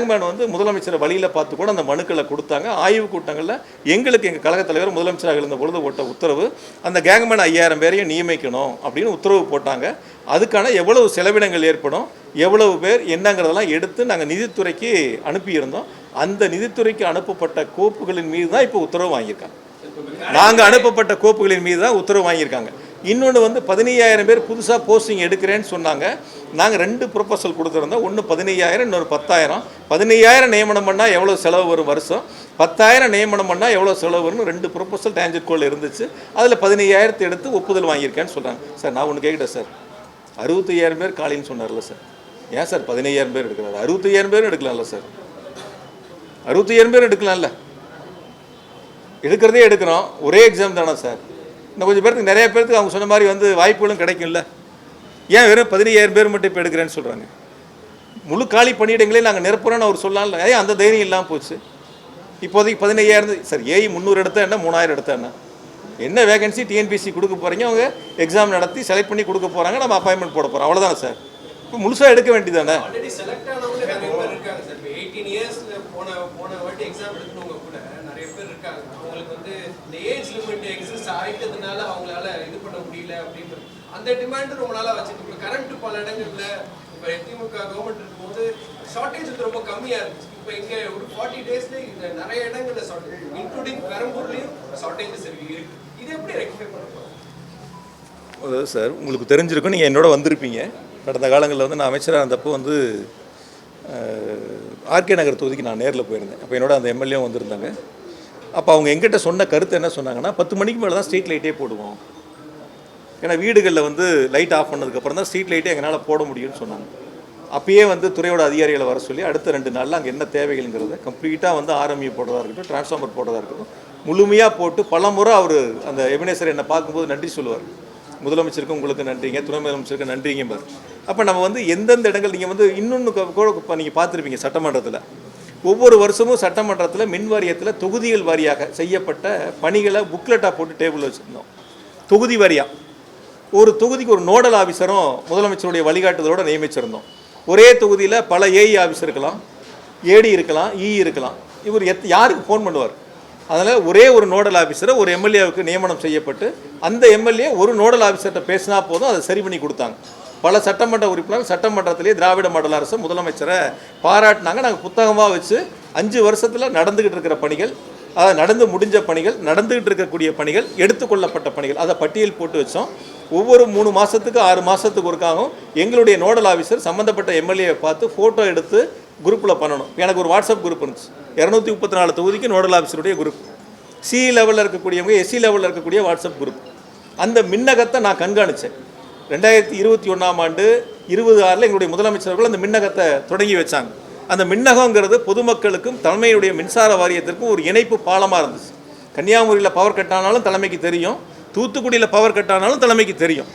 Gangman வந்து முதலமைச்சரை வழியில் பார்த்து கூட அந்த மனுக்களை கொடுத்தாங்க. ஆய்வு கூட்டங்களில் எங்களுக்கு எங்கள் கழகத் தலைவர் முதலமைச்சராக இருந்த பொழுது போட்ட உத்தரவு, அந்த கேங்மேன் 5000 பேரையும் நியமிக்கணும் அப்படின்னு உத்தரவு போட்டாங்க. அதுக்கான எவ்வளவு செலவினங்கள் ஏற்படும், எவ்வளவு பேர் என்னங்கிறதெல்லாம் எடுத்து நாங்கள் நிதித்துறைக்கு அனுப்பியிருந்தோம். அந்த நிதித்துறைக்கு அனுப்பப்பட்ட கோப்புகளின் மீது தான் இப்போ உத்தரவு வாங்கியிருக்காங்க. நாங்கள் அனுப்பப்பட்ட கோப்புகளின் மீது தான் உத்தரவு வாங்கியிருக்காங்க. இன்னொன்று வந்து 15000 பேர் புதுசாக போஸ்டிங் எடுக்கிறேன்னு சொன்னாங்க. நாங்கள் 2 ப்ரொபோசல் கொடுத்துருந்தோம். ஒன்று 15000, இன்னொரு 10000. 15000 நியமனம் பண்ணால் எவ்வளோ செலவு வரும் வருஷம், 10000 நியமனம் பண்ணால் எவ்வளோ செலவு வரும்னு 2 ப்ரொபோசல் டேஞ்சர் கோல் இருந்துச்சு. அதில் 15000 எடுத்து ஒப்புதல் வாங்கியிருக்கேன்னு சொல்கிறாங்க. சார் நான் ஒன்று கேட்குறேன் சார், 65000 பேர் காலின்னு சொன்னார்ல சார், ஏன் சார் 15000 பேர் எடுக்கிறாரு? 65000 பேர் எடுக்கலாம்ல சார், 65000 பேர் எடுக்கலாம்ல. எடுக்கிறதே எடுக்கிறோம், ஒரே எக்ஸாம் தானே சார். இன்னும் கொஞ்சம் பேருக்கு, நிறைய பேருக்கு அவங்க சொன்ன மாதிரி வந்து வாய்ப்புகளும் கிடைக்கும்ல. ஏன் வெறும் 15000 பேர் மட்டும் இப்போ எடுக்கிறேன்னு சொல்கிறாங்க? முழு காலி பணியிடங்களே நாங்கள் நிரப்புறோன்னு அவர் சொல்லலாம்ல. ஏன் அந்த தைரியம் இல்லாமல் போச்சு? இப்போதைக்கு 15000 சார், ஏஐ 300 எடுத்தா என்ன, 3000 எடுத்தா என்ன வேகன்சி டிஎன்பிசி கொடுக்க போகிறீங்க, அவங்க எக்ஸாம் நடத்தி செலக்ட் பண்ணி கொடுக்க போகிறாங்க, நம்ம அப்பாயின்மெண்ட் போட போகிறோம், அவ்வளோதானே சார். இப்போ முழுசாக எடுக்க வேண்டியதானே. அந்த டிமாண்ட் ரொம்ப நாளா வச்சிட்டு கரண்ட் பல இடங்கள்ல இப்ப திமுக கவர்மெண்ட் இருக்கும்போது ஷார்டேஜ் ரொம்ப கம்மியா இருக்கு. இப்ப இங்க ஒரு 40 டேஸ்ல நிறைய இடங்கள்ல ஷார்டேஜ், இன்க்ளூடிங் பெரம்பூர்லயும் ஷார்டேஜஸ் இருக்கு. இது எப்படி ரெக்டிஃபை பண்ண போறோம்? சார் உங்களுக்கு தெரிஞ்சிருக்கும், நீங்கள் என்னோட வந்திருப்பீங்க. கடந்த காலங்களில் வந்து நான் அமைச்சராக இருந்தப்போ வந்து ஆர்கே நகர் தொகுதிக்கு நான் நேரில் போயிருந்தேன். அப்போ என்னோட அந்த எம்எல்ஏவும் வந்திருந்தாங்க. அப்போ அவங்க எங்கிட்ட சொன்ன கருத்து என்ன சொன்னாங்கன்னா, 10 மணிக்கு மேலே தான் ஸ்ட்ரீட் லைட்டே போடுவோம். ஏன்னா வீடுகளில் வந்து லைட் ஆஃப் பண்ணதுக்கப்புறம் தான் ஸ்ட்ரீட் லைட்டே எங்களால் போட முடியும்னு சொன்னாங்க. அப்பயே வந்து துறையோட அதிகாரிகளை வர சொல்லி அடுத்த 2 நாளில் அங்கே என்ன தேவைகள்ங்கிறத கம்ப்ளீட்டாக வந்து ஆர்எம்இ போடுறதா இருக்கட்டும், டிரான்ஸ்ஃபார்மர் போடுறதா இருக்கட்டும், முழுமையாக போட்டு பல முறை அவர் அந்த எபினேசர் என்னை பார்க்கும்போது நன்றி சொல்லுவார். முதலமைச்சருக்கும் உங்களுக்கு நன்றிங்க, துணை முதலமைச்சருக்கு நன்றிங்க பார். அப்போ நம்ம வந்து எந்தெந்த இடங்கள் நீங்கள் வந்து இன்னொன்று கூட நீங்கள் பார்த்துருப்பீங்க, சட்டமன்றத்தில் ஒவ்வொரு வருஷமும் சட்டமன்றத்தில் மின் வாரியத்தில் தொகுதிகள் வாரியாக செய்யப்பட்ட பணிகளை புக்லெட்டாக போட்டு டேபிள் வச்சுருந்தோம். தொகுதி வாரியாக ஒரு தொகுதிக்கு ஒரு நோடல் ஆஃபீஸரும் முதலமைச்சருடைய வழிகாட்டுதலோடு நியமிச்சிருந்தோம். ஒரே தொகுதியில் பல ஏஇ ஆஃபீஸர் இருக்கலாம், ஏடி இருக்கலாம், இ இருக்கலாம். இவர் யாருக்கு ஃபோன் பண்ணுவார்? அதனால் ஒரே ஒரு நோடல் ஆஃபீஸரை ஒரு எம்எல்ஏவுக்கு நியமனம் செய்யப்பட்டு அந்த எம்எல்ஏ ஒரு நோடல் ஆஃபீஸர்கிட்ட பேசினா போதும், அதை சரி பண்ணி கொடுத்தாங்க. பல சட்டமன்ற உறுப்பினர்கள் சட்டமன்றத்திலே திராவிட மாடல் அரசு முதலமைச்சரை பாராட்டினாங்க. நாங்கள் புத்தகமாக வச்சு 5 வருஷத்தில் நடந்துக்கிட்டு இருக்கிற பணிகள், அதை நடந்து முடிஞ்ச பணிகள், நடந்துக்கிட்டு இருக்கக்கூடிய பணிகள், எடுத்துக்கொள்ளப்பட்ட பணிகள், அதை பட்டியல் போட்டு வச்சோம். ஒவ்வொரு 3 மாதத்துக்கு 6 மாதத்துக்கு ஒருக்காகவும் எங்களுடைய நோடல் ஆஃபீஸர் சம்மந்தப்பட்ட எம்எல்ஏவை பார்த்து ஃபோட்டோ எடுத்து குரூப்பில் பண்ணணும். எனக்கு ஒரு வாட்ஸ்அப் குரூப் இருந்துச்சு, 234 தொகுதிக்கு நோடல் ஆஃபீஸருடைய குரூப், சி லெவலில் இருக்கக்கூடியவங்க, எஸ்சி லெவலில் இருக்கக்கூடிய வாட்ஸ்அப் குரூப். அந்த மின்னகத்தை நான் கண்காணித்தேன். 2021ஆம் ஆண்டு 20/6 எங்களுடைய முதலமைச்சர்கள் அந்த மின்னகத்தை தொடங்கி வச்சாங்க. அந்த மின்னகங்கிறது பொதுமக்களுக்கும் தலைமையுடைய மின்சார வாரியத்திற்கும் ஒரு இணைப்பு பாலமாக இருந்துச்சு. கன்னியாகுமரியில் பவர் கட் ஆனாலும் தலைமைக்கு தெரியும், தூத்துக்குடியில் பவர் கட் ஆனாலும் தலைமைக்கு தெரியும்.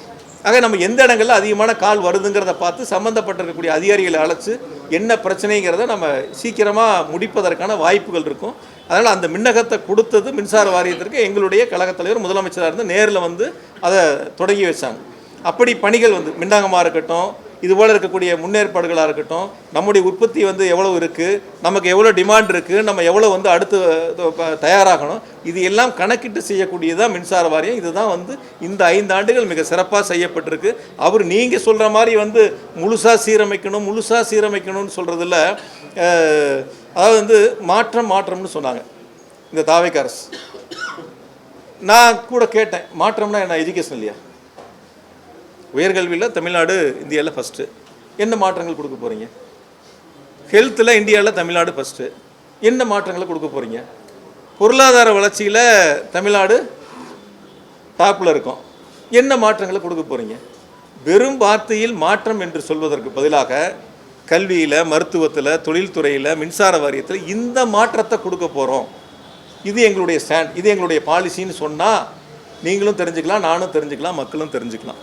ஆக நம்ம எந்த இடங்களில் அதிகமான கால் வருதுங்கிறத பார்த்து சம்மந்தப்பட்டிருக்கக்கூடிய அதிகாரிகளை அழைச்சி என்ன பிரச்சனைங்கிறத நம்ம சீக்கிரமாக முடிப்பதற்கான வாய்ப்புகள் இருக்கும். அதனால் அந்த மின்னகத்தை கொடுத்தது மின்சார வாரியத்திற்கு எங்களுடைய கழகத் தலைவர் முதலமைச்சராக இருந்து நேரில் வந்து அதை தொடங்கி வச்சாங்க. அப்படி பணிகள் வந்து மின்னகமாக இருக்கட்டும், இதுபோல் இருக்கக்கூடிய முன்னேற்பாடுகளாக இருக்கட்டும், நம்முடைய உற்பத்தி வந்து எவ்வளோ இருக்குது, நமக்கு எவ்வளோ டிமாண்ட் இருக்குது, நம்ம எவ்வளோ வந்து அடுத்து தயாராகணும், இது எல்லாம் கணக்கிட்டு செய்யக்கூடியதான் மின்சார வாரியம். இதுதான் வந்து இந்த 5 ஆண்டுகள் மிக சிறப்பாக செய்யப்பட்டிருக்கு. அவர் நீங்கள் சொல்கிற மாதிரி வந்து முழுசாக சீரமைக்கணும்னு சொல்கிறதில்ல. அதாவது வந்து மாற்றம்னு சொன்னாங்க இந்த தாவேக்கா அரசு. நான் கூட கேட்டேன், மாற்றம்னா என்ன, எஜுகேஷன் இல்லையா? உயர்கல்வியில் தமிழ்நாடு இந்தியாவில் ஃபஸ்ட்டு, என்ன மாற்றங்கள் கொடுக்க போகிறீங்க? ஹெல்த்தில் இந்தியாவில் தமிழ்நாடு ஃபஸ்ட்டு, என்ன மாற்றங்களை கொடுக்க போகிறீங்க? பொருளாதார வளர்ச்சியில் தமிழ்நாடு டாப்பில் இருக்கும், என்ன மாற்றங்களை கொடுக்க போகிறீங்க? வெறும் வார்த்தையில் மாற்றம் என்று சொல்வதற்கு பதிலாக கல்வியில், மருத்துவத்தில், தொழில்துறையில், மின்சார வாரியத்தில் இந்த மாற்றத்தை கொடுக்க போகிறோம், இது எங்களுடைய ஸ்டாண்ட், இது எங்களுடைய பாலிசின்னு சொன்னால் நீங்களும் தெரிஞ்சுக்கலாம், நானும் தெரிஞ்சுக்கலாம், மக்களும் தெரிஞ்சுக்கலாம்.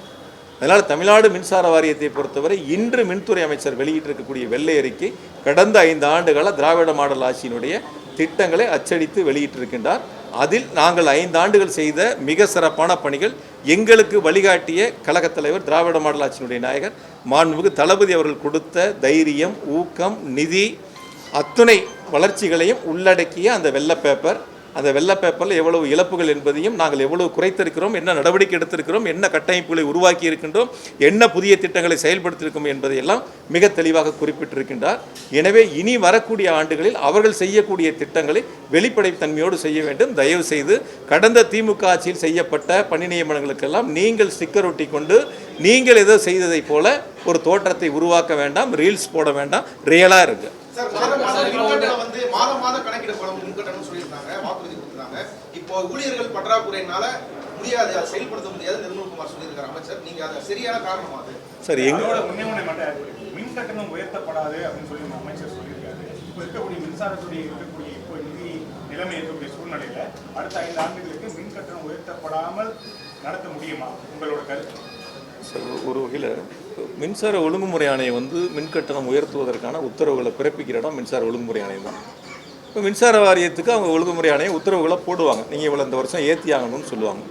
அதனால் தமிழ்நாடு மின்சார வாரியத்தை பொறுத்தவரை இன்று மின்துறை அமைச்சர் வெளியிட்டிருக்கக்கூடிய வெள்ளை அறிக்கை கடந்த 5 ஆண்டுகால திராவிட மாடல் ஆட்சியினுடைய திட்டங்களை அச்சடித்து வெளியிட்டிருக்கின்றார். அதில் நாங்கள் 5 ஆண்டுகள் செய்த மிக சிறப்பான பணிகள், எங்களுக்கு வழிகாட்டிய கழகத் தலைவர் திராவிட மாடல் ஆட்சியினுடைய நாயகர் மாண்புமிகு தளபதி அவர்கள் கொடுத்த தைரியம், ஊக்கம், நிதி, அத்துணை வளர்ச்சிகளையும் உள்ளடக்கிய அந்த வெள்ளை பேப்பர், அந்த வெள்ளை பேப்பரில் எவ்வளவு இழப்புகள் என்பதையும் நாங்கள் எவ்வளவு குறைத்திருக்கிறோம், என்ன நடவடிக்கை எடுத்திருக்கிறோம், என்ன கட்டமைப்புகளை உருவாக்கி இருக்கின்றோம், என்ன புதிய திட்டங்களை செயல்படுத்தியிருக்கோம் என்பதையெல்லாம் மிக தெளிவாக குறிப்பிட்டிருக்கின்றார். எனவே இனி வரக்கூடிய ஆண்டுகளில் அவர்கள் செய்யக்கூடிய திட்டங்களை வெளிப்படைத்தன்மையோடு செய்ய வேண்டும். தயவு செய்து கடந்த திமுக ஆட்சியில் செய்யப்பட்ட பணி நியமனங்களுக்கெல்லாம் நீங்கள் ஸ்டிக்கர் ஒட்டி கொண்டு நீங்கள் ஏதோ செய்ததை போல ஒரு தோற்றத்தை உருவாக்க வேண்டாம், ரீல்ஸ் போட வேண்டாம், ரியலாக இருக்கு. மாதம் கணக்கிடப்படும் மின்கட்டணம் சொல்லியிருக்காங்க, வாக்குறுதி கொடுத்தாங்க. இப்போ ஊழியர்கள் பற்றாக்குறையினால முடியாது, அதை செயல்படுத்த முடியாது நிர்மல்குமார் சொல்லியிருக்காரு அமைச்சர். நீங்க அதை சரியான காரணமா? அது சரி, எங்களோட மின் கட்டணம் உயர்த்தப்படாது அப்படின்னு சொல்லி அமைச்சர் சொல்லியிருக்காரு. இப்போ இருக்கக்கூடிய மின்சாரத்துறை இருக்கக்கூடிய இப்போ நிதி நிலைமை இருக்கக்கூடிய சூழ்நிலையில அடுத்த 5 ஆண்டுகளுக்கு மின் கட்டணம் உயர்த்தப்படாமல் நடத்த முடியுமா? உங்களோட கருத்து? ஒரு வகையில் மின்சார ஒழுங்குமுறை ஆணையம் வந்து மின்கட்டணம் உயர்த்துவதற்கான உத்தரவுகளை பிறப்பிக்கிற இடம் மின்சார ஒழுங்குமுறை ஆணையம் தான். இப்போ மின்சார வாரியத்துக்கு அவங்க ஒழுங்குமுறை ஆணையம் உத்தரவுகளை போடுவாங்க, நீங்கள் இவ்வளோ இந்த வருஷம் ஏற்றி ஆகணும்னு சொல்லுவாங்க.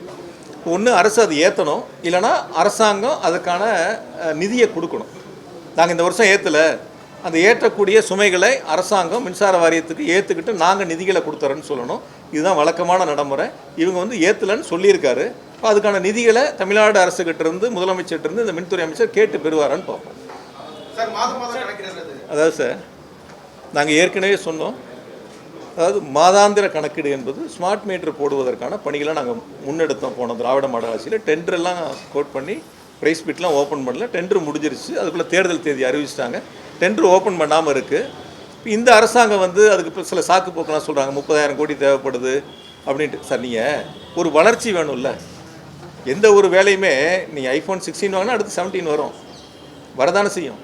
ஒன்று அரசு அது ஏற்றணும், இல்லைனா அரசாங்கம் அதுக்கான நிதியை கொடுக்கணும். நாங்கள் இந்த வருஷம் ஏற்றலை, அந்த ஏற்றக்கூடிய சுமைகளை அரசாங்கம் மின்சார வாரியத்துக்கு ஏற்றுக்கிட்டு நாங்கள் நிதிகளை கொடுத்துறோன்னு சொல்லணும். இதுதான் வழக்கமான நடைமுறை. இவங்க வந்து ஏற்றலைன்னு சொல்லியிருக்காரு. இப்போ அதுக்கான நிதிகளை தமிழ்நாடு அரசுகிட்டேருந்து முதலமைச்சர்கிட்டருந்து இந்த மின்துறை அமைச்சர் கேட்டு பெறுவாரான்னு பார்ப்போம். அதாவது சார், நாங்கள் ஏற்கனவே சொன்னோம், அதாவது மாதாந்திர கணக்கீடு என்பது ஸ்மார்ட் மீட்டர் போடுவதற்கான பணிகளை நாங்கள் முன்னெடுத்தோம். போன திராவிட மாடல் ஆட்சியில் டெண்டரெல்லாம் கோட் பண்ணி ப்ரைஸ் பிட்லாம் ஓப்பன் பண்ணல, டெண்டர் முடிஞ்சிருச்சு. அதுக்குள்ளே தேர்தல் தேதி அறிவிச்சிட்டாங்க, டெண்டர் ஓப்பன் பண்ணாமல் இருக்குது. இந்த அரசாங்கம் வந்து அதுக்கு சில சாக்கு போக்கெல்லாம் சொல்கிறாங்க, 30,000 கோடி தேவைப்படுது அப்படின்ட்டு. சார், நீங்கள் ஒரு வளர்ச்சி வேணும்ல, எந்த ஒரு வேலையுமே நீங்கள் ஐஃபோன் 16 வாங்கினா அடுத்து 17 வரும், வரதானே செய்யும்.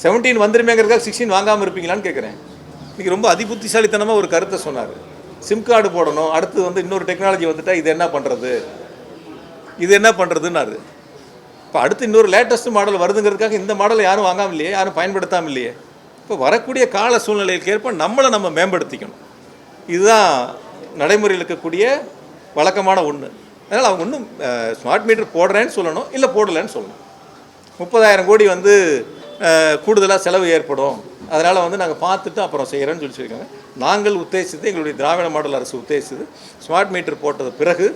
17 வந்துருமேங்கிறதுக்காக 16 வாங்காமல் இருப்பீங்களான்னு கேட்குறேன். இன்றைக்கி ரொம்ப அதிபுத்திசாலித்தனமாக ஒரு கருத்தை சொன்னார். சிம் கார்டு போடணும், அடுத்து வந்து இன்னொரு டெக்னாலஜி வந்துட்டால் இது என்ன பண்ணுறது, இது என்ன பண்ணுறதுன்னாரு. இப்போ அடுத்து இன்னொரு லேட்டஸ்ட் மாடல் வருதுங்கிறதுக்காக இந்த மாடலை யாரும் வாங்காமல் இல்லையே, யாரும் பயன்படுத்தாமல் இல்லையே. இப்போ வரக்கூடிய கால சூழ்நிலைக்கு ஏற்ப நம்மளை நம்ம மேம்படுத்திக்கணும். இதுதான் நடைமுறையில் இருக்கக்கூடிய வழக்கமான ஒன்று. அதனால் அவங்க ஒன்றும் ஸ்மார்ட் மீட்டர் போடுறேன்னு சொல்லணும், இல்லை போடலைன்னு சொல்லணும். 30,000 கோடி வந்து கூடுதலாக செலவு ஏற்படும், அதனால் வந்து நாங்கள் பார்த்துட்டு அப்புறம் செய்கிறேன்னு சொல்லியிருக்காங்க. நாங்கள் உத்தேசித்து, எங்களுடைய திராவிட மாடல் அரசு உத்தேசித்து ஸ்மார்ட் மீட்டர் போட்டது பிறகு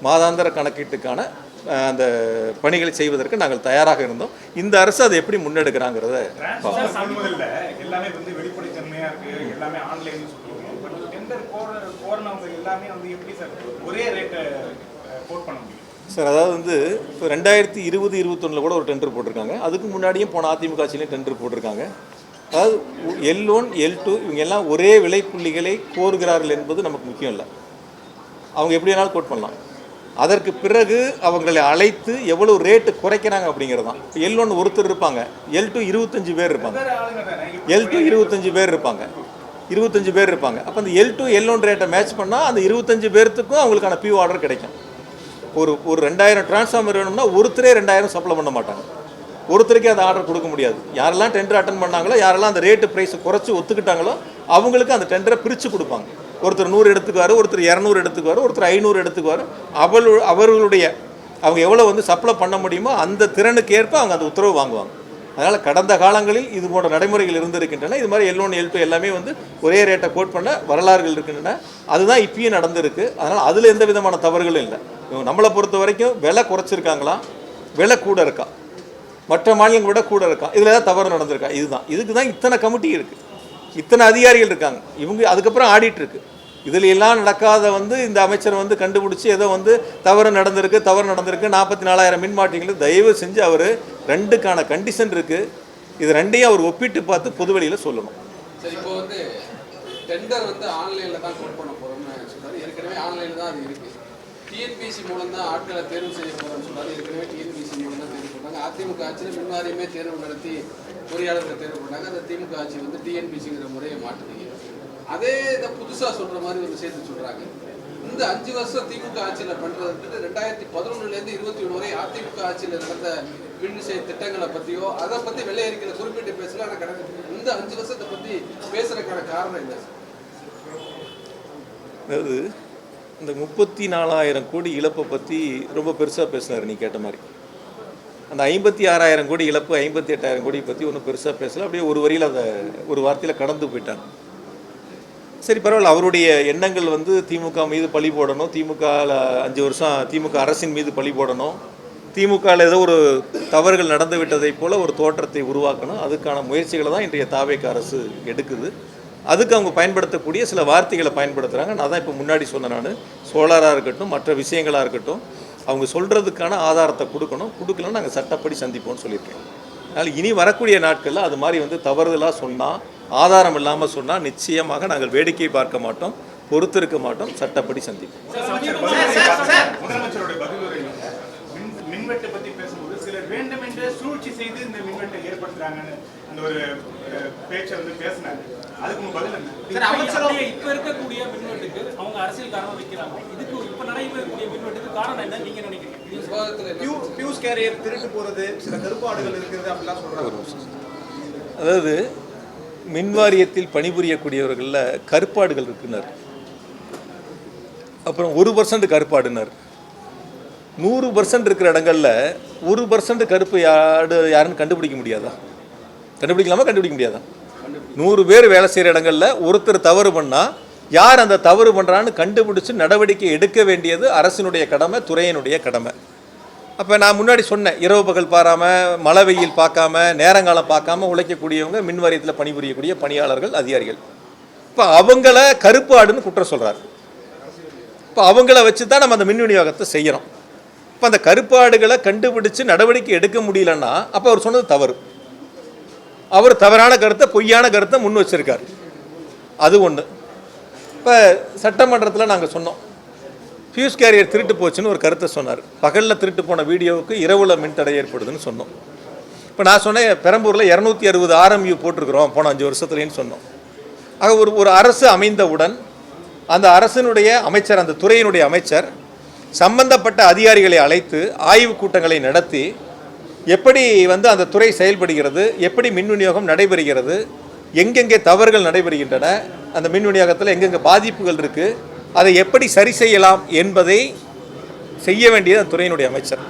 மாதாந்திர கணக்கீட்டுக்கான அந்த பணிகளை செய்வதற்கு நாங்கள் தயாராக இருந்தோம். இந்த அரசு அதை எப்படி முன்னெடுக்கிறாங்கிறத எல்லாமே வந்து வெளிப்படைத்தன்மையாக இருக்குது, எல்லாமே ஆன்லைன் சொல்லுவோம். பட் டெண்டர் கோரினவங்க எல்லாமே வந்து எப்படி சார் ஒரே ரேட்டை கோட் பண்ண முடியும்? சார், அதாவது வந்து இப்போ 2020-21 கூட ஒரு டெண்டர் போட்டிருக்காங்க. அதுக்கு முன்னாடியும் போன அதிமுக ஆட்சியிலையும் டெண்டர் போட்டிருக்காங்க. அதாவது L1, L2 இவங்க எல்லாம் ஒரே விலைப்புள்ளிகளை கோருகிறார்கள் என்பது நமக்கு முக்கியம் இல்லை. அவங்க எப்படி வேணாலும் கோட் பண்ணலாம். அதற்கு பிறகு அவங்களை அழைத்து எவ்வளோ ரேட்டு குறைக்கிறாங்க அப்படிங்கிறது தான். இப்போ L1 ஒருத்தர் இருப்பாங்க, L2 25 பேர் இருப்பாங்க, L2 25 பேர் இருப்பாங்க, 25 பேர் இருப்பாங்க. அப்போ அந்த L2 L1 ரேட்டை மேட்ச் பண்ணால் அந்த 25 பேர்த்துக்கும் அவங்களுக்கான பியூ ஆர்டர் கிடைக்கும். ஒரு 2000 டிரான்ஸ்ஃபார்மர் வேணும்னா ஒருத்தரே 2000 சப்ளை பண்ண மாட்டாங்க, ஒருத்தருக்கே அந்த ஆர்டர் கொடுக்க முடியாது. யாரெல்லாம் டெண்டர் அட்டன் பண்ணாங்களோ, யாரெல்லாம் அந்த ரேட்டு ப்ரைஸை குறைச்சி ஒத்துக்கிட்டாங்களோ அவங்களுக்கு அந்த டெண்டரை பிரித்து கொடுப்பாங்க. ஒருத்தர் 100 எடுத்துக்குவார், ஒருத்தர் 200 எடுத்துக்குவார், ஒருத்தர் 500 எடுத்துக்குவார். அவர்களுடைய அவங்க எவ்வளோ வந்து சப்ளை பண்ண முடியுமோ அந்த திறனுக்கு ஏற்ப அவங்க அந்த உத்தரவு வாங்குவாங்க. அதனால் கடந்த காலங்களில் இது போன்ற நடைமுறைகள் இருந்திருக்கின்றன. இது மாதிரி L1, L2 எல்லாமே வந்து ஒரே ரேட்டை கோட் பண்ண வரலாறுகள் இருக்கின்றன. அதுதான் இப்பயும் நடந்திருக்கு. அதனால் அதில் எந்த விதமான தவறுகளும் இல்லை. நம்மளை பொறுத்த வரைக்கும் விலை குறைச்சிருக்காங்களா, விலை கூட இருக்கா, மற்ற மாநிலங்களை விட கூட இருக்கா, இதில் ஏதாவது தவறு நடந்திருக்கா, இதுதான். இதுக்கு தான் இத்தனை கமிட்டி இருக்குது, இத்தனை அதிகாரிகள் இருக்காங்க. இவங்க அதுக்கப்புறம் ஆடிட் இருக்குது. இதில் எல்லாம் நடக்காத வந்து இந்த அமைச்சர் வந்து கண்டுபிடிச்சி ஏதோ வந்து தவறு நடந்திருக்கு 44,000 மின்மாற்றிகள். தயவு செஞ்சு அவர் 2க்கான கண்டிஷன் இருக்குது, இது 2ஐயும் அவர் ஒப்பிட்டு பார்த்து பொதுவெளியில் சொல்லணும். சரி, இப்போ வந்து டெண்டர் வந்து ஆன்லைனில் தான் கோட் பண்ண போகிறோம்னு சொல்கிறாரு. ஏற்கனவே ஆன்லைனில் தான் அது இருக்குது. டிஎன்பிசி மூலம் தான் ஆட்களை தேர்வு செய்ய போகிறோம்னு சொல்கிறாரு. ஏற்கனவே டிஎன்பிசி மூலம் தான் தேர்வு பண்ணாங்க. அதிமுக ஆட்சியில் முன்னாடியுமே தேர்வு நடத்தி பொறியாளர்களை தேர்வு பண்ணாங்க. அந்த திமுக ஆட்சி வந்து டிஎன்பிசிங்கிற முறையை மாற்றுறீங்க. அதே இதை புதுசாக சொல்கிற மாதிரி ஒரு விஷயத்தை சொல்கிறாங்க. இந்த 5 வருஷம் திமுக ஆட்சியில் பண்ணுறதுக்கு 2011 21 வரை அதிமுக ஆட்சியில் நடந்த மின்விசை திட்டங்களை பற்றியோ அதை பற்றி வெள்ளை அறிக்கையில் குறிப்பிட்டு பேசல. ஆனால் இந்த 5 வருஷத்தை பற்றி பேசுறதுக்கான காரணம் என்ன? அதாவது இந்த 34,000 கோடி இழப்பை பற்றி ரொம்ப பெருசாக பேசினார் நீ கேட்ட மாதிரி. அந்த 56,000 கோடி இழப்பு, 58,000 கோடி பற்றி ஒன்றும் பெருசாக பேசலை. அப்படியே ஒரு வரியில் அதை ஒரு வார்த்தையில் கடந்து போயிட்டாங்க. சரி பரவாயில்ல, அவருடைய எண்ணங்கள் வந்து திமுக மீது பழி போடணும், திமுக 5 வருஷம் திமுக அரசின் மீது பழி போடணும், திமுகவில் ஏதோ ஒரு தவறுகள் நடந்து விட்டதைப் போல் ஒரு தோற்றத்தை உருவாக்கணும். அதுக்கான முயற்சிகளை தான் இன்றைய தாவேக அரசு எடுக்குது. அதுக்கு அவங்க பயன்படுத்தக்கூடிய சில வார்த்தைகளை பயன்படுத்துகிறாங்க. நான் தான் இப்போ முன்னாடி சொன்னேன், நான் சோலாராக இருக்கட்டும், மற்ற விஷயங்களாக இருக்கட்டும், அவங்க சொல்கிறதுக்கான ஆதாரத்தை கொடுக்கலன்னு நாங்கள் சட்டப்படி சந்திப்போம்னு சொல்லியிருக்கேன். அதனால் இனி வரக்கூடிய நாட்களில் அது மாதிரி வந்து தவறுதலாக சொன்னால், ஆதாரம் இல்லாமல் சொன்னால் நிச்சயமாக நாங்கள் வேடிக்கை பார்க்க மாட்டோம், பொறுத்திருக்க மாட்டோம், சட்டப்படி சந்திப்போம். முதலமைச்சருடைய பதிலுரையில் மின்வெட்டை பற்றி பேசும்போது சிலர் வேண்டுமென்றே சூழ்ச்சி செய்து இந்த மின்வெட்டை ஏற்படுத்துறாங்கன்னு அந்த ஒரு பேச்சை வந்து பேசினாங்க. அதுக்கு பதில் என்ன? இப்ப இருக்கக்கூடிய மின்வெட்டுக்கு அவங்க அரசியல் காரணம் வைக்கிறாங்க. இதுக்கு இப்ப நடைபெறக்கூடிய மின்வெட்டுக்கு காரணம் என்ன நீங்க நினைக்கிறீங்க? பியூஸ் கேரியர் திருட்டு போறது, சில கருப்பாடுகள் இருக்கிறது அப்படிலாம் சொல்றாங்க. அதாவது மின்வாரியத்தில் பணிபுரியக்கூடியவர்களில் கருப்பாடுகள் இருக்குனர், அப்புறம் 1% கருப்பாடுனர், 100% இருக்கிற இடங்களில் 1% கருப்பு யாருன்னு கண்டுபிடிக்க முடியாதா? கண்டுபிடிக்கலாமா? கண்டுபிடிக்க முடியாதா? 100 பேர் வேலை செய்கிற இடங்களில் ஒருத்தர் தவறு பண்ணால் யார் அந்த தவறு பண்ணுறான்னு கண்டுபிடிச்சி நடவடிக்கை எடுக்க வேண்டியது அரசினுடைய கடமை, துறையினுடைய கடமை. அப்போ நான் முன்னாடி சொன்னேன், இரவு பகல் பாராமல், மழை வெயில் பார்க்காம, நேரங்காலம் பார்க்காம உழைக்கக்கூடியவங்க மின் வாரியத்தில் பணிபுரியக்கூடிய பணியாளர்கள், அதிகாரிகள். இப்போ அவங்கள கருப்பு ஆடுன்னு குற்றம் சொல்கிறார். இப்போ அவங்கள வச்சு தான் நம்ம அந்த மின் விநியோகத்தை செய்கிறோம். இப்போ அந்த கருப்பாடுகளை கண்டுபிடிச்சு நடவடிக்கை எடுக்க முடியலன்னா அப்போ அவர் சொன்னது தவறு. அவர் தவறான கருத்தை, பொய்யான கருத்தை முன் வச்சிருக்கார். அது ஒன்று. இப்போ சட்டமன்றத்தில் நாங்கள் சொன்னோம், ஃபியூஸ் கேரியர் திருட்டு போச்சுன்னு ஒரு கருத்தை சொன்னார். பகலில் திருட்டு போன வீடியோவுக்கு இரவில் மின்தடை ஏற்படுதுன்னு சொன்னோம். இப்போ நான் சொன்னேன், பெரம்பூரில் 260 RMU போட்டிருக்கிறோம் போன 5 வருஷத்துலேன்னு சொன்னோம். ஆக ஒரு அரசு அமைந்தவுடன் அந்த அரசினுடைய அமைச்சர், அந்த துறையினுடைய அமைச்சர் சம்பந்தப்பட்ட அதிகாரிகளை அழைத்து ஆய்வு கூட்டங்களை நடத்தி எப்படி வந்து அந்த துறை செயல்படுகிறது, எப்படி மின் விநியோகம் நடைபெறுகிறது, எங்கெங்கே தவறுகள் நடைபெறுகின்றன, அந்த மின் விநியோகத்தில் எங்கெங்கே பாதிப்புகள் இருக்குது, அதை எப்படி சரி செய்யலாம் என்பதை செய்ய வேண்டியது அந்த துறையினுடைய அமைச்சர்.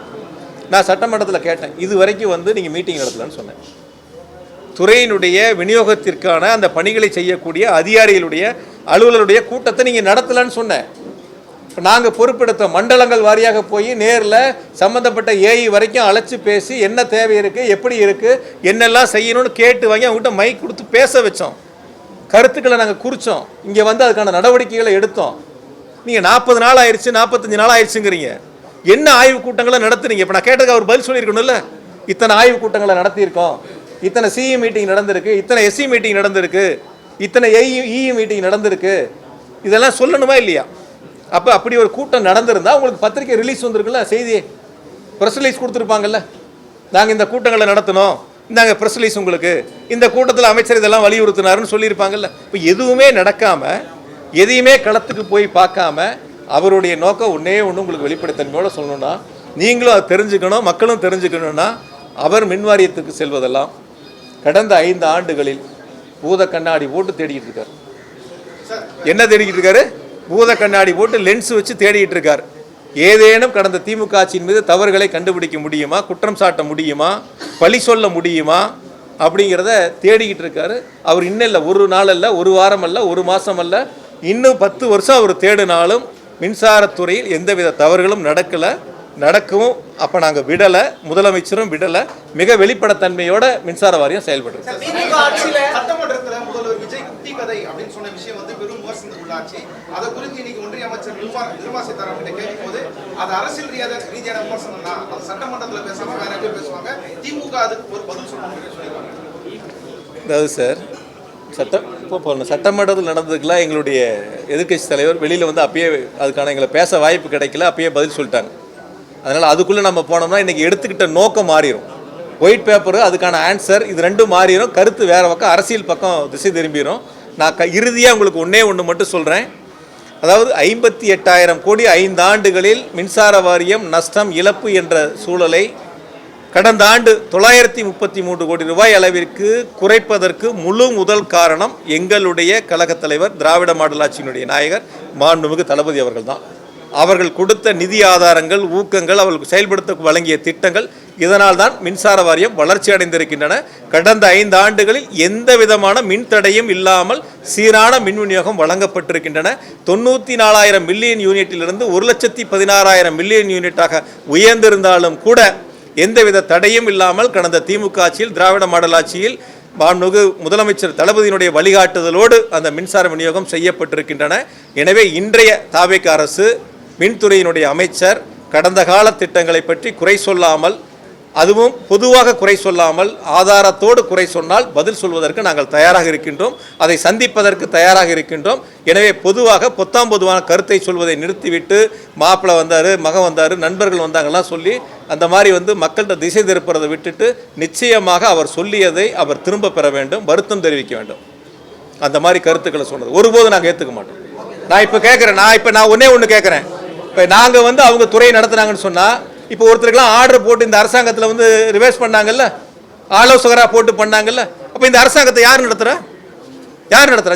நான் சட்டமன்றத்தில் கேட்டேன், இது வரைக்கும் வந்து நீங்கள் மீட்டிங் நடத்தலன்னு சொன்னேன். துறையினுடைய விநியோகத்திற்கான அந்த பணிகளை செய்யக்கூடிய அதிகாரிகளுடைய அலுவலருடைய கூட்டத்தை நீங்கள் நடத்தலன்னு சொன்னேன். இப்போ நாங்கள் பொறுப்பெடுத்த மண்டலங்கள் வாரியாக போய் நேரில் சம்மந்தப்பட்ட ஏஇ வரைக்கும் அழைச்சி பேசி என்ன தேவை இருக்குது, எப்படி இருக்குது, என்னெல்லாம் செய்யணும்னு கேட்டு வாங்கி அவங்ககிட்ட மைக் கொடுத்து பேச வச்சோம். கருத்துக்களை நாங்கள் குறித்தோம். இங்கே வந்து அதுக்கான நடவடிக்கைகளை எடுத்தோம். நீங்கள் 40 நாள் ஆயிடுச்சு, 45 நாள் ஆயிடுச்சுங்கிறீங்க. என்ன ஆய்வு கூட்டங்களை நடத்துறீங்க? இப்போ நான் கேட்டதுக்கு அவர் பதில் சொல்லியிருக்கணும்ல. இத்தனை ஆய்வு கூட்டங்களை நடத்தியிருக்கோம், இத்தனை சிஇ மீட்டிங் நடந்திருக்கு, இத்தனை எஸ்சி மீட்டிங் நடந்திருக்கு, இத்தனை இஇ மீட்டிங் நடந்திருக்கு, இதெல்லாம் சொல்லணுமா இல்லையா? அப்போ அப்படி ஒரு கூட்டம் நடந்திருந்தால் உங்களுக்கு பத்திரிக்கை ரிலீஸ் வந்திருக்குல்ல, செய்தி ப்ரெஸ் ரிலீஸ் கொடுத்துருப்பாங்கல்ல. நாங்கள் இந்த கூட்டங்களை நடத்தினோம், இந்தாங்க ப்ரெஸ் ரிலீஸ் உங்களுக்கு, இந்த கூட்டத்தில் அமைச்சர் இதெல்லாம் வலியுறுத்தினாருன்னு சொல்லியிருப்பாங்கல்ல. இப்போ எதுவுமே நடக்காமல், எதையுமே களத்துக்கு போய் பார்க்காம, அவருடைய நோக்கம் ஒன்றே ஒன்று உங்களுக்கு வெளிப்படைத்தன்மையோடு சொல்லணும்னா, நீங்களும் அதை தெரிஞ்சுக்கணும், மக்களும் தெரிஞ்சுக்கணும்னா, அவர் மின்வாரியத்துக்கு செல்வதெல்லாம் கடந்த 5 ஆண்டுகளில் பூத கண்ணாடி போட்டு தேடிக்கிட்டு இருக்கார். என்ன தேடிக்கிட்டு இருக்காரு? பூத கண்ணாடி போட்டு லென்ஸ் வச்சு தேடிக்கிட்டு இருக்கார். ஏதேனும் கடந்த திமுக ஆட்சியின் மீது தவறுகளை கண்டுபிடிக்க முடியுமா, குற்றம் சாட்ட முடியுமா, பழி சொல்ல முடியுமா அப்படிங்கிறத தேடிக்கிட்டு இருக்காரு. அவர் இன்னும் இல்லை, ஒரு நாள் அல்ல, ஒரு வாரம் அல்ல, ஒரு மாதம் அல்ல, இன்னும் 10 வருஷம் அவர் தேடினாலும் மின்சாரத்துறையில் எந்தவித தவறுகளும் நடக்கவும் அப்போ நாங்கள் விடலை, முதலமைச்சரும் விடலை. மிக வெளிப்படைத்தன்மையோட மின்சார வாரியம் செயல்படுறது. சட்டமன்றத்தில் முதல்வர் விஜய் குட்டி கதை அப்படின்னு சொன்ன விஷயம் வந்து பெரும் விமர்சனத்துக்கு உள்ளாச்சு. அதை குறித்து இன்னைக்கு ஒன்றிய அமைச்சர் நிர்மலா சீதாராமன் கிட்ட கேட்கும்போது அது அரசியல் ரீதியான விமர்சனம் தான், அது சட்டமன்றத்தில் பேசாம வேற எப்படி பேசுவாங்க, திமுக அதுக்கு ஒரு பதில் சொல்லணும்னு சொல்லியிருக்காங்க. அதாவது சார், சட்டமன்றத்தில் நடந்ததுக்கெல்லாம் எங்களுடைய எதிர்க்கட்சி தலைவர் வெளியில் வந்து அப்பயே அதுக்கான எங்களை பேச வாய்ப்பு கிடைக்கல, அப்பயே பதில் சொல்லிட்டாங்க. அதனால் அதுக்குள்ளே நம்ம போனோம்னா இன்றைக்கி எடுத்துக்கிட்ட நோக்கம் மாறிடும். ஒயிட் பேப்பரு அதுக்கான ஆன்சர் இது ரெண்டும் மாறிடும், கருத்து வேறு பக்கம், அரசியல் பக்கம் திசை திரும்பிடும். நான் இறுதியாக உங்களுக்கு ஒன்று மட்டும் சொல்கிறேன். அதாவது 58,000 கோடி 5 ஆண்டுகளில் மின்சார வாரியம் நஷ்டம், இழப்பு என்ற சூழலை கடந்த ஆண்டு 933 கோடி ரூபாய் அளவிற்கு குறைப்பதற்கு முழு முதல் காரணம் எங்களுடைய கழகத் தலைவர், திராவிட மாடல் ஆட்சியினுடைய நாயகர் மாண்புமிகு தளபதி அவர்கள் தான். அவர்கள் கொடுத்த நிதி ஆதாரங்கள், ஊக்கங்கள், அவர்களுக்கு செயல்படுத்த வழங்கிய திட்டங்கள், இதனால் தான் மின்சார வாரியம் வளர்ச்சி அடைந்திருக்கின்றன. கடந்த 5 ஆண்டுகளில் எந்த விதமான மின்தடையும் இல்லாமல் சீரான மின் விநியோகம் வழங்கப்பட்டிருக்கின்றன. 94,000 மில்லியன் யூனிட்டிலிருந்து 1,16,000 மில்லியன் யூனிட்டாக உயர்ந்திருந்தாலும் கூட எந்தவித தடையும் இல்லாமல் கடந்த திமுக ஆட்சியில், திராவிட மாடல் ஆட்சியில் மாண்புமிகு முதலமைச்சர் தளபதியினுடைய வழிகாட்டுதலோடு அந்த மின்சார விநியோகம் செய்யப்பட்டிருக்கின்றன. எனவே இன்றைய தாவேக அரசு, மின்துறையினுடைய அமைச்சர் கடந்த கால திட்டங்களை பற்றி குறை சொல்லாமல், அதுவும் பொதுவாக குறை சொல்லாமல் ஆதாரத்தோடு குறை சொன்னால் பதில் சொல்வதற்கு நாங்கள் தயாராக இருக்கின்றோம். அதை சந்திப்பதற்கு தயாராக இருக்கின்றோம். எனவே பொதுவாக பொதுவான கருத்தை சொல்வதை நிறுத்திவிட்டு மாப்பிள்ளை வந்தார், மகன் வந்தார், நண்பர்கள் வந்தாங்கலாம் சொல்லி அந்த மாதிரி மக்கள்கிட்ட திசை திருப்புறதை விட்டுட்டு நிச்சயமாக அவர் சொல்லியதை அவர் திரும்ப பெற வேண்டும், வருத்தம் தெரிவிக்க வேண்டும். அந்த மாதிரி கருத்துக்களை சொன்னது ஒருபோதும் நாங்கள் ஏற்றுக்க மாட்டோம். நான் இப்போ கேட்குறேன், நான் ஒன்றே ஒன்று கேட்குறேன். இப்போ நாங்கள் அவங்க துறையை நடத்துனாங்கன்னு சொன்னால், இப்போ ஒருத்தருக்குலாம் ஆர்டர் போட்டு இந்த அரசாங்கத்தில் ரிவர்ஸ் பண்ணாங்கல்ல, ஆலோசகராக போட்டு பண்ணாங்கல்ல, அப்போ இந்த அரசாங்கத்தை யார் நடத்துகிறா?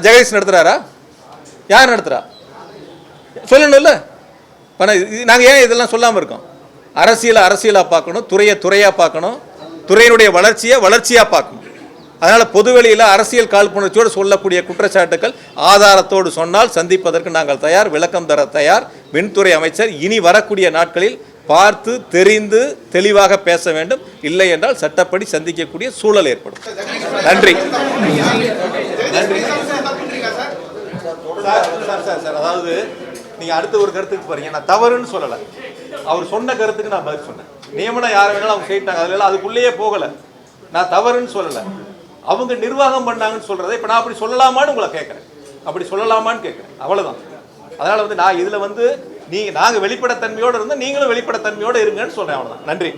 ஜெகதீஷ் நடத்துகிறாரா? யார் நடத்துகிறா? சொல்லணும்ல. நாங்கள் ஏன் இதெல்லாம் சொல்லாமல் இருக்கோம்? அரசியலாக பார்க்கணும், துறையாக பார்க்கணும், துறையினுடைய வளர்ச்சியாக பார்க்கணும். அதனால் பொதுவெளியில் அரசியல் காழ்ப்புணர்ச்சியோடு சொல்லக்கூடிய குற்றச்சாட்டுக்கள் ஆதாரத்தோடு சொன்னால் சந்திப்பதற்கு நாங்கள் தயார், விளக்கம் தர தயார். மின்துறை அமைச்சர் இனி வரக்கூடிய நாட்களில் பார்த்து தெரிந்து தெளிவாக பேச வேண்டும். இல்லை என்றால் சட்டப்படி சந்திக்கக்கூடிய சூழல் ஏற்படும். நன்றி. சார், அதாவது நீங்கள் அடுத்த ஒரு கருத்துக்கு போறீங்க. நான் தவறுன்னு சொல்லலை, அவர் சொன்ன கருத்துக்கு நான் பதில் சொன்னேன். நியமனம் யாரை வேணாலும் அவங்க செய்யிட்டாங்க, அதெல்லாம் அதுக்குள்ளேயே போகலை. நான் தவறுன்னு சொல்லலை, அவங்க நிர்வாகம் பண்ணாங்கன்னு சொல்றதை இப்போ நான் அப்படி சொல்லலாமான்னு உங்களை கேட்குறேன், அப்படி சொல்லலாமான்னு கேட்குறேன், அவ்வளோதான். அதனால் நான் இதில் நாங்கள் வெளிப்படைத்தன்மையோடு இருந்தால் நீங்களும் வெளிப்படைத்தன்மையோடு இருங்கன்னு சொல்கிறேன், அவ்வளோதான். நன்றி.